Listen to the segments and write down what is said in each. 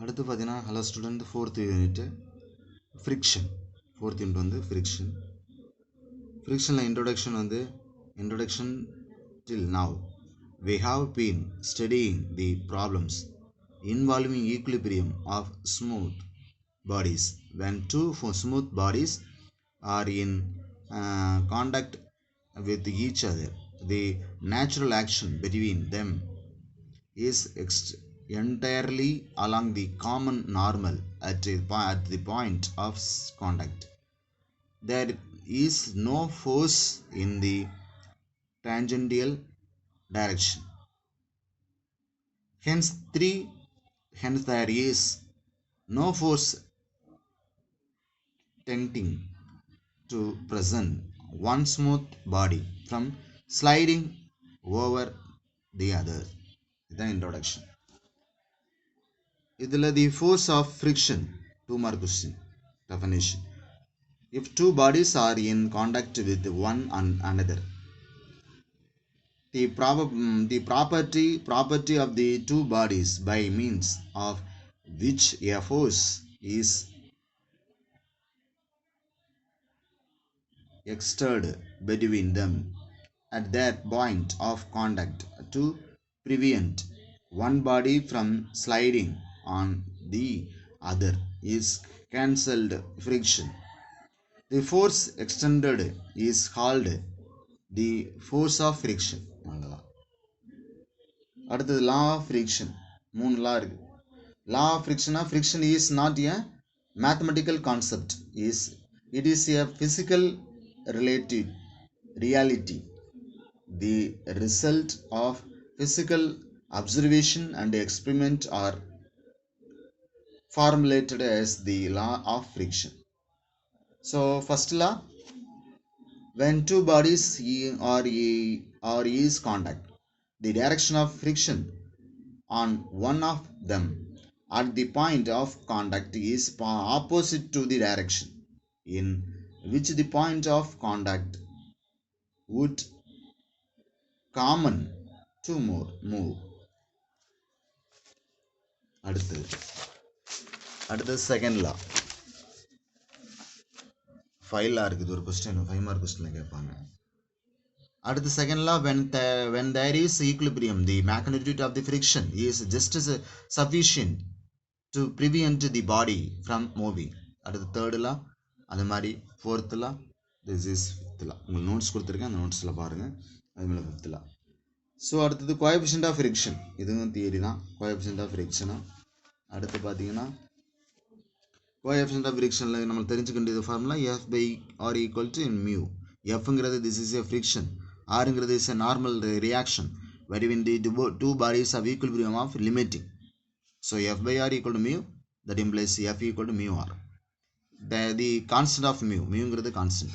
அடுத்து பார்த்தீங்கன்னா hello student fourth unit friction. Fourth unit வந்து ஃப்ரிக்ஷன். ஃப்ரிக்ஷனில் introduction till now we have been studying the problems involving equilibrium of smooth bodies. When two smooth bodies are in contact with each other, the natural action between them is entirely along the common normal at the point of contact. There is no force in the tangential direction. Hence there is no force tending to prevent one smooth body from sliding over the other. The introduction. Idhila the force of friction, 2-mark question. Definition. If two bodies are in contact with one another, the property of the two bodies by means of which a force is exerted between them at that point of contact to prevent one body from sliding on the other is cancelled friction. The force extended is called the force of friction. அடுத்தது law of friction. 3 law இருக்கு. Law of friction is not a mathematical concept. It is a physical reality, the result of physical observation and experiment are formulated as the law of friction. So first law, when two bodies are is contact, the direction of friction on one of them at the point of contact is opposite to the direction in which the point of contact would common to move. அடுத்து second law. 5 லா இருக்குது. ஒரு question 5 mark கொஸ்டின்ல கேட்பாங்க. அடுத்து second law, when there is equilibrium, the magnitude of the friction is just sufficient to prevent the body from moving. அடுத்து third law அது மாதிரி. Fourth law, this is fifth law. உங்களுக்கு notes கொடுத்துருக்கேன், அந்த நோட்ஸில் பாருங்கள். அதுமாதிரி ஃபிஃப்த் லா. ஸோ அடுத்தது கோஎஃபிஷியன்ட் ஆஃப் ஃப்ரிக்ஷன். இதுவும் தியரி தான். கோஎஃபிஷியன்ட் ஆஃப் ஃப்ரிக்ஷனா அடுத்து பார்த்தீங்கன்னா கோஎஃபிஷியன்ட் ஆஃப் ஃப்ரிக்ஷனில் நம்ம தெரிஞ்சுக்க வேண்டியது formula F by R equal to mu. எஃப்ங்கிறது திஸ் இஸ் எ ஃப்ரிக்ஷன், ஆருங்கிறது is a normal reaction between the two bodies of equilibrium of limiting. So F by R equal to mu, that implies F equal to mu R. The constant of muங்கிறது constant.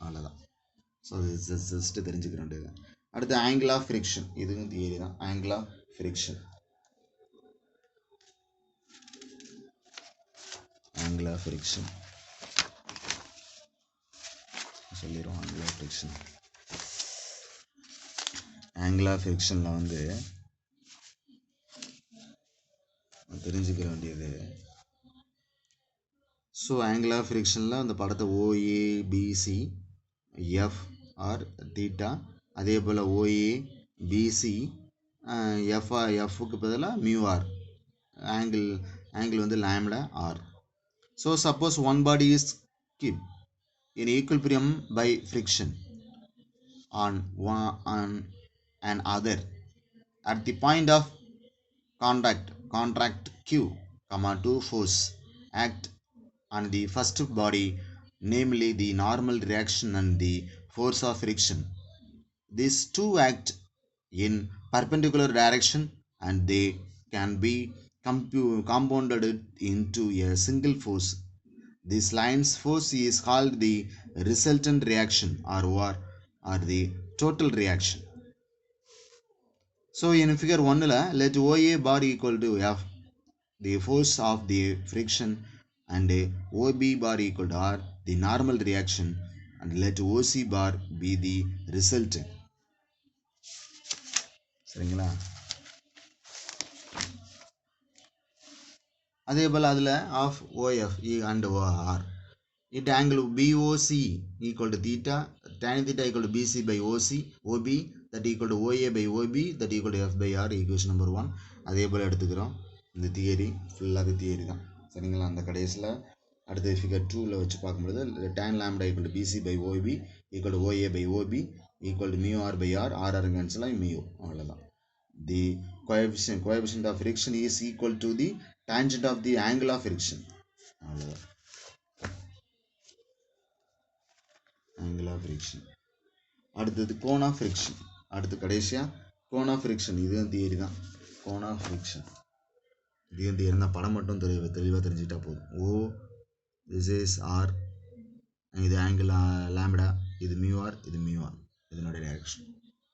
அவ்வளோதான். So just தெரிஞ்சுக்க வேண்டியது. அடுத்து angle of friction. இதுவும் theory தான். Angle of friction, angle of friction சொல்லிடுவோம். Angle of friction, angle of ஃப்ரிக்ஷனில் வந்து தெரிஞ்சுக்க வேண்டியது. ஸோ ஆங்கிள் ஆஃப் ஃப்ரிக்ஷனில் அந்த படத்தை ஓஏபிசி எஃப் ஆர் தீட்டா, அதே போல் ஓஏபிசி எஃப்க்கு பதிலாக மியூ ஆர், ஆங்கிள் வந்து lambda R. So suppose one body is kept in equilibrium by friction on an other at the point of contact Q, two force act on the first body, namely the normal reaction and the force of friction. These two act in perpendicular direction and they can be compounded into a single force. This line's force is called the resultant reaction or the total reaction. So in figure 1 let OA bar equal to F, the force of the friction, and OB bar equal to R, the normal reaction, and let OC bar be the resultant. சரிங்களா? அதே போல் அதில் of OF and OR it angle BOC equal to theta, tan theta equal to BC by OB that equal to OA by OB that equal to F by R equation number 1. அதே போல் எடுத்துக்கிறோம். இந்த theory ஃபுல்லாக theory தான் சரிங்களா. அந்த கடைசியில் அடுத்த ஃபிகர் 2ல் வச்சு பார்க்கும்போது tan lambda equal to BC by OB equal to OA by OB equal to mu R by R, RR cancel ஆகி mu, அவ்வளோதான். The coefficient of friction is equal to the tangent of the angle of friction, அவ்வளோதான். angle of friction. அடுத்தது cone of friction. அடுத்து கடைசியாக cone of friction. இதுவும் theory தான். Cone of friction இதுவும் theory தான். படம் மட்டும் தெளிவாக தெரிஞ்சுக்கிட்டா போதும். ஓ திஸ் இஸ் ஆர், இது ஆங்கிள் லாம்டா, இது மியூ ஆர், இது மியூ ஆர், இதனுடைய டைரக்ஷன்.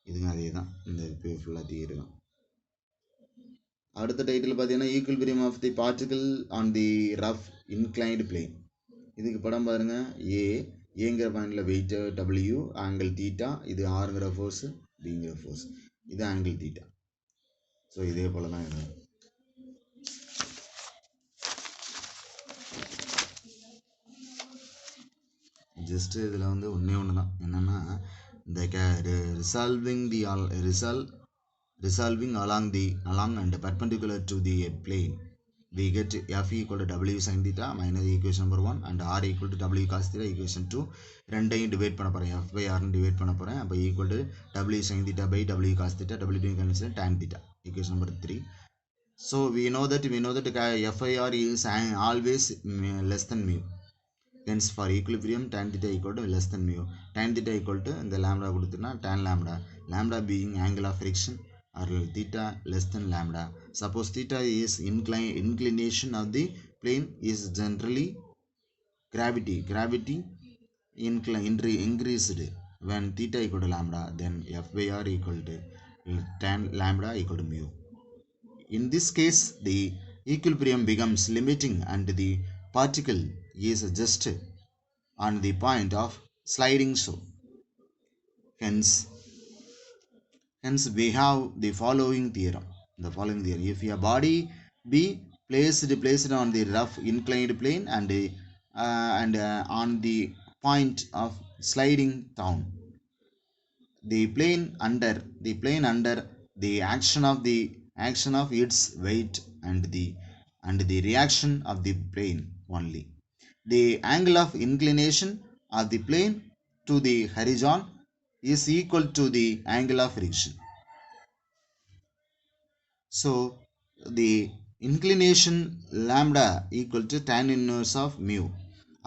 இதுங்க அதே தான். இந்த ஃபுல்லாக தியரி தான். அடுத்த டைட்டில் பார்த்தீங்கன்னா equilibrium of the particle on the rough inclined plane. இதுக்கு படம் பாருங்க. ஏங்கிற பாயிண்டில் வெயிட்டு டபிள்யூ, ஆங்கிள் தீட்டா, இது ஆறுங்கிற ஃபோர்ஸு, பிங்கிற ஃபோர்ஸ், இது ஆங்கிள் தீட்டா. ஸோ இதே போல் தான் இது. ஜஸ்ட்டு இதில் வந்து ஒன்றே ஒன்று தான் என்னென்னா இந்த resolving along and perpendicular to the plane, we get F equal to W sin theta minus equation number 1 and R equal to W cos theta equation 2. ரெண்டையும் டிவைட் பண்ண போகிறேன். F by R டிவைட் பண்ண போகிறேன். அப்போ equal to W sin theta by W cos theta, W cancel tan theta, equation number 3. So we know that FIR is always less than mu. Hence for equilibrium tan theta equal to less than mu. Tan theta equal to இந்த lambda கொடுத்துனா tan lambda, lambda being angle of friction, or theta less than lambda. Suppose theta is inclination of the plane is generally gravity increased when theta equal to lambda, then F by R equal to tan lambda equal to mu. In this case the equilibrium becomes limiting and the particle is just on the point of sliding. So hence we have the following theorem. If a body be placed on the rough inclined plane and on the point of sliding down, the plane under the action of its weight and the reaction of the plane only, the angle of inclination of the plane to the horizon is equal to the angle of friction. So the inclination lambda equal to tan inverse of mu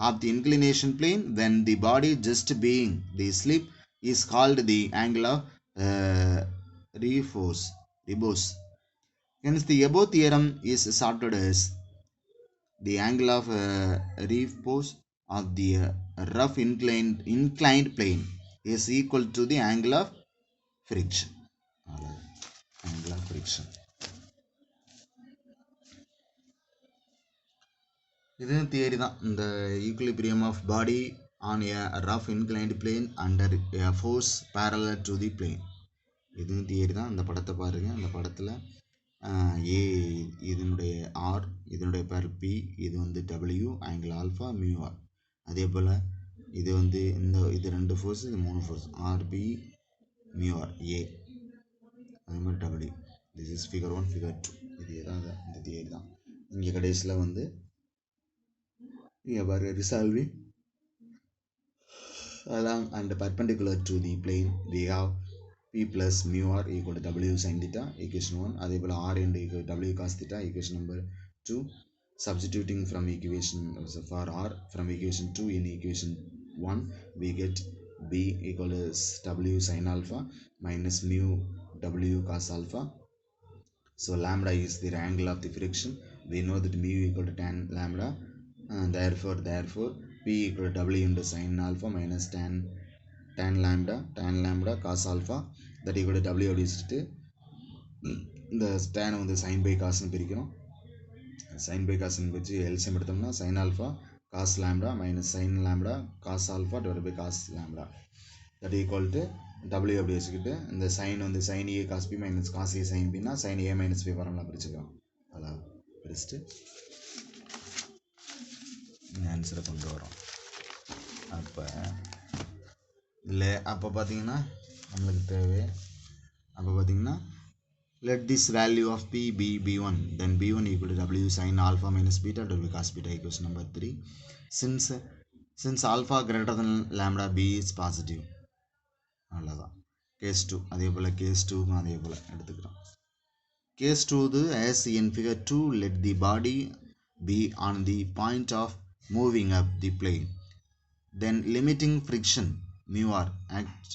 of the inclination plane when the body just being the slip is called the angle of repose. Hence the above theorem is sorted as the angle of repose of the rough inclined plane is equal to the angle of friction. Angle of friction. இது theory தான். இந்த equilibrium of body on a rough inclined plane under a force parallel to the plane. இதுவும் theory தான். இந்த படத்தை பாருங்கள். அந்த படத்தில் ஏ இதனுடைய ஆர், இதனுடைய பேர் பி, இது வந்து W, angle alpha, mu R. அதே போல் இது வந்து இது 2 ஃபோர்ஸ், இது 3 force, RP mu R A, அதே மாதிரி W. This is figure 1 figure 2. இது தான் இந்த தியரி தான். இங்கே கடைசியில் வந்து resolving along and perpendicular to the plane, we have P plus mu R equal to W sin theta, equation 1. அதே போல் R into W cos theta, equation number 2. Substituting from equation for R from equation 2 in equation 1, we get B equal to W sin alpha minus mu W cos alpha. So lambda is the angle of the friction. We know that mu equal to tan lambda. Therefore P equal to W into sin alpha minus tan lambda cos alpha that equal to W அப்படிச்சுட்டு இந்த tan வந்து sin by cos பிரிக்கிறோம். sin by cos வச்சு LCM எடுத்தோம்னா sin alpha cos lambda minus sin lambda cos alpha divided by cos lambda that equal to W அப்படி வச்சுக்கிட்டு இந்த sin வந்து sin A cos B minus cos A sin B னா sin A minus B formula பிரிச்சுக்கலாம். அதான் பிரிச்சுட்டு ஆன்சரை கொண்டு வரோம். இல்லை அப்போ பார்த்தீங்கன்னா நம்மளுக்கு தேவை அப்போ பார்த்தீங்கன்னா let this value of p be b1, then b1 equal to w sin alpha minus beta w cos beta equation number 3. since alpha greater than lambda b is positive. அவ்வளோதான் கேஸ் 2. அதே போல் கேஸ் 2க்கும் அதே போல் எடுத்துக்கிறோம். Case 2 as in figure 2 let the body be on the point of moving up the plane, then limiting friction mu r act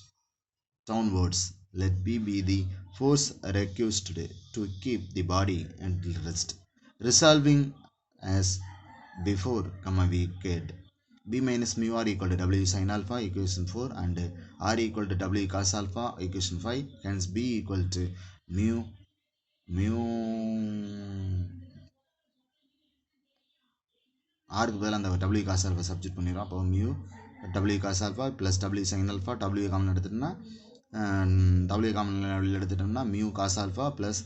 downwards. Let b be the force requisite to keep the body at rest. Resolving as before, we get b minus mu r equal to w sin alpha equation 4 and r equal to w cos alpha equation 5. Hence b equal to mu r க்கு பதிலாக அந்த w cos alpha substitute பண்ணிடுறோம். அப்போ mu w cos alpha plus w sin alpha, w common எடுத்துட்டோம்னா w common எடுத்துட்டோம்னா mu cos alpha plus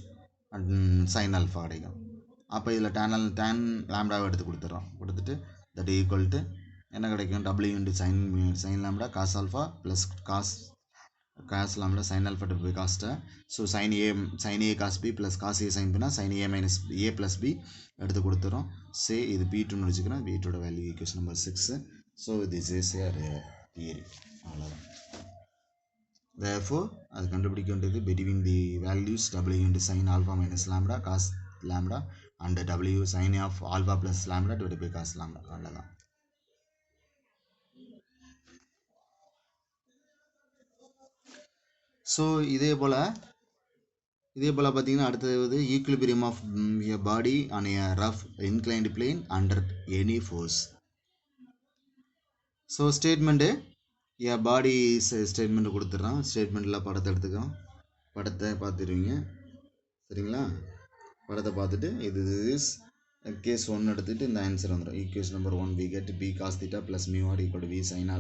sin alpha கிடைக்கும். அப்போ இதில் tan lambda எடுத்து கொடுத்துட்டு that equal to என்ன கிடைக்கும், w into sin lambda cos alpha plus cos lambda sin alpha to cos ta. So sin a cos b plus cos a sin b na sin a minus a plus b எடுத்து கொடுத்துறோம். say இது b2 னு வச்சுக்கிறோம். b2 ஓட value equation number 6. so this is a theory. அவ்வளோதான். therefore அது கண்டுபிடிக்க வேண்டியது between the values w into sin alpha minus lambda cos lambda and w sin of alpha plus lambda divided by cos lambda. அவ்வளோதான். So இதே போல் பார்த்தீங்கன்னா அடுத்தது equilibrium of a body on a rough inclined plane under any force. So statement a body statement கொடுத்துட்றான். ஸ்டேட்மெண்ட்டில் படத்தை எடுத்துக்கிறோம். படத்தை பார்த்துருவீங்க சரிங்களா. படத்தை பார்த்துட்டு இது இஸ் கேஸ் 1 எடுத்துகிட்டு இந்த ஆன்சர் வந்துடும். Equation number 1 we get b cos theta plus mu r equal to v sin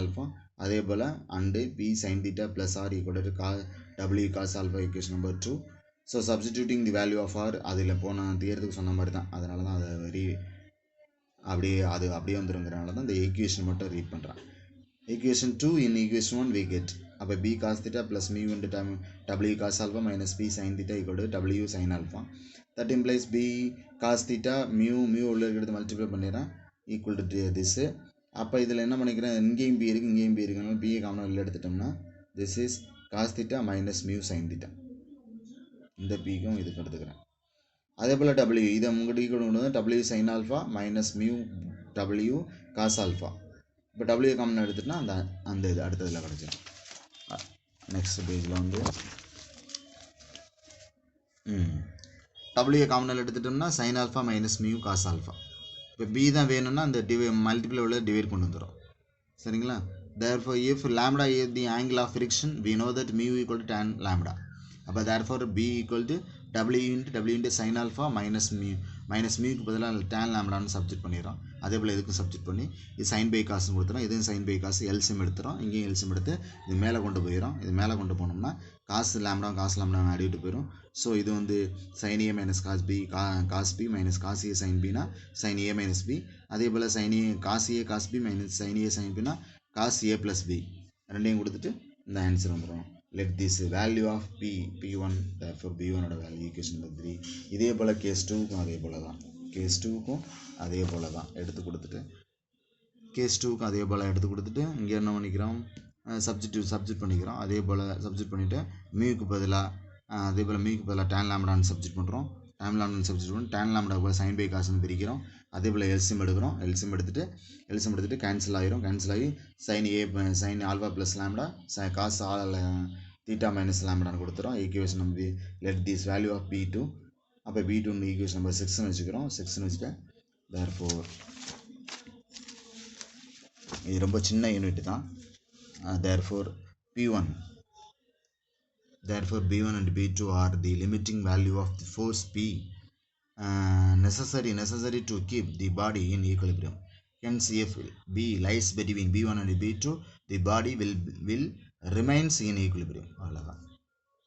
alpha. அதே போல் and b sin theta plus r equal to w cos alpha equation number 2. So substituting the value of r அதில் போன தியறதுக்கு சொன்ன மாதிரி தான். அதனால தான் அதை அப்படியே வந்துருங்கிறனால தான் இந்த ஈக்குவேஷன் மட்டும் ரீட் பண்ணுறேன். Equation 2 in equation 1 we get அப்போ b cos theta plus mu into w cos alpha minus b sin theta equal to w sin alpha. that implies b cos theta mu உள்ள இருக்கிறது multiply பண்ணிடுறேன் equal to this. அப்போ இதில் என்ன பண்ணிக்கிறேன், இங்கேயும் b இருக்குது இங்கேயும் b இருக்குனால b காமனாக வெளில எடுத்துட்டோம்னா this is cos theta minus mu sin theta. இந்த பிக்கும் இதுக்கு எடுத்துக்கிறேன். அதே போல் w இதை உங்கள்கிட்ட ஈக்குவல் கொண்டு வந்து w sin alpha minus mu w cos alpha. இப்போ w காமனாக எடுத்துட்டா அந்த இது அடுத்ததில் கிடச்சிடும். நெக்ஸ்ட் பேஜில் வந்து w காமனாக எடுத்துட்டோம்னா sin alpha minus mu cos alpha. இப்போ b தான் வேணும்னா அந்த மல்டிபிள் உள்ள டிவைட் கொண்டு வந்துடும் சரிங்களா. therefore if lambda is the angle of friction we know that mu equal to tan lambda. அப்போ therefore b equal to w into sin alpha minus muக்கு பதிலாக tan lambdaன்னு சப்ஜெக்ட் பண்ணிடுறோம். அதே போல் இதுக்கும் சப்ஜெக்ட் பண்ணி இது sin by cosன்னு கொடுத்துறோம். இதுவும் sin by cos எல்சியம் எடுத்துகிறோம். இங்கேயும் எல்சியம் எடுத்து இது மேலே கொண்டு போயிடும். இது மேலே கொண்டு போனோம்னா cos lambda அடிவிட்டு போயிடும். ஸோ இது வந்து sin a minus cos b minus cos a sin b னா sin a minus b. அதே போல் cos a cos b minus sin a sin b னா cos a plus b ரெண்டையும் கொடுத்துட்டு இந்த ஆன்சர் வந்துடும். let this value of p1 therefore b1 ஓட value equation number 3. இதே போல் case 2க்கும் அதே போல் தான். கேஸ் 2க்கும் அதே போல் தான் எடுத்து கொடுத்துட்டு இங்கே என்ன பண்ணிக்கிறோம், சப்ஜெக்ட் பண்ணிக்கிறோம். அதே போல் சப்ஜெக்ட் பண்ணிவிட்டு மியூக்கு பதிலாக tan lambdaன்னு சப்ஜெக்ட் பண்ணுறோம். tan lambdaன்னு சப்ஜெக்ட் பண்ணி tan lambda போல் sin by cosன்னு பிரிக்கிறோம். அதே போல் எல்சியம் எடுத்துகிட்டு கேன்சல் ஆகி sin alpha plus lambda cos theta minus lambdaன்னு கொடுத்துறோம். Equation number let this value of b2. அப்போ b2 ஈக்குவேஷன் நம்பர் 6ன்னு வச்சுக்கிறோம். 6ன்னு வச்சுட்டு therefore இது ரொம்ப சின்ன யூனிட் தான். therefore b1 and b2 are the limiting value of the force p necessary to keep the body in equilibrium. Hence if b lies between b1 and b2 the body will remains in equilibrium. அவ்வளோதான்,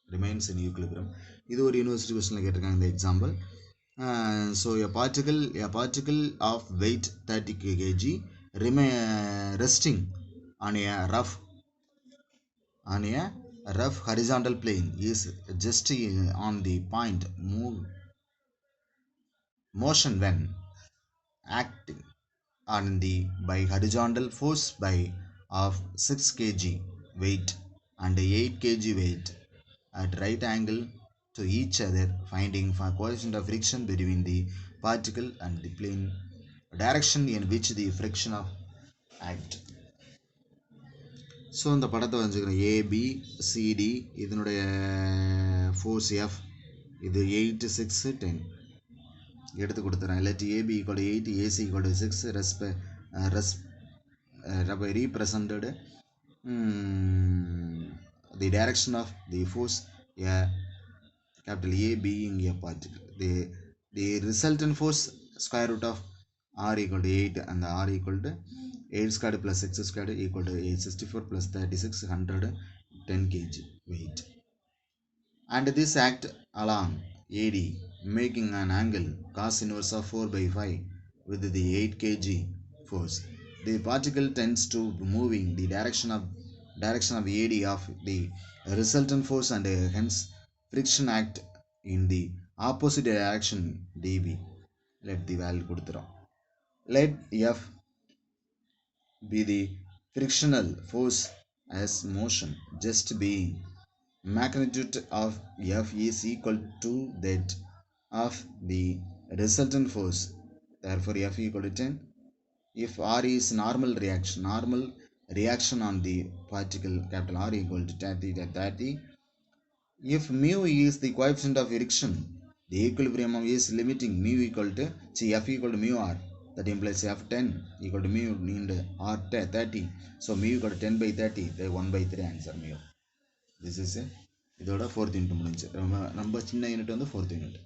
remains in equilibrium. இது ஒரு university கொஸ்டினில் கேட்டிருக்காங்க இந்த example. So a particle of weight 30 kg resting on a rough horizontal plane is just on the point motion when acting on the by horizontal force by of 6 kg weight and 8 kg weight at right angle to each other, finding for coefficient of friction between the particle and the plane direction in which the friction of act. So இந்த படத்தை வச்சுக்கிறேன் ABCD இதனுடைய force F இது 8 6 10 எடுத்து கொடுத்துறேன். இல்லாட்டி AB equal 8 AC equal 6 represented the direction of the force capital A being a particle. The resultant force square root of r equal to 8 and the r equal to 8 squared plus 6 squared equal to 864 plus 36 110 kg weight. And this act along AD making an angle cos inverse of 4 by 5 with the 8 kg force. The particle tends to moving the direction of AD of the resultant force and hence friction act in the opposite direction dB. Let the value கொடுத்துறோம். Let F be the frictional force as motion just being magnitude of F is equal to that of the resultant force. Therefore F equal to 10. If R is normal reaction on the particle, capital R equal to 30. If mu is the coefficient of friction, the equilibrium is limiting mu equal to F equal to mu R. That implies F10 equal to mu into R 30. So mu equal to 10 by 30. The 1 by 3 answer mu. This is இதோட 4th unit முடிஞ்சு. நம்ம சின்ன unit வந்து 4th unit.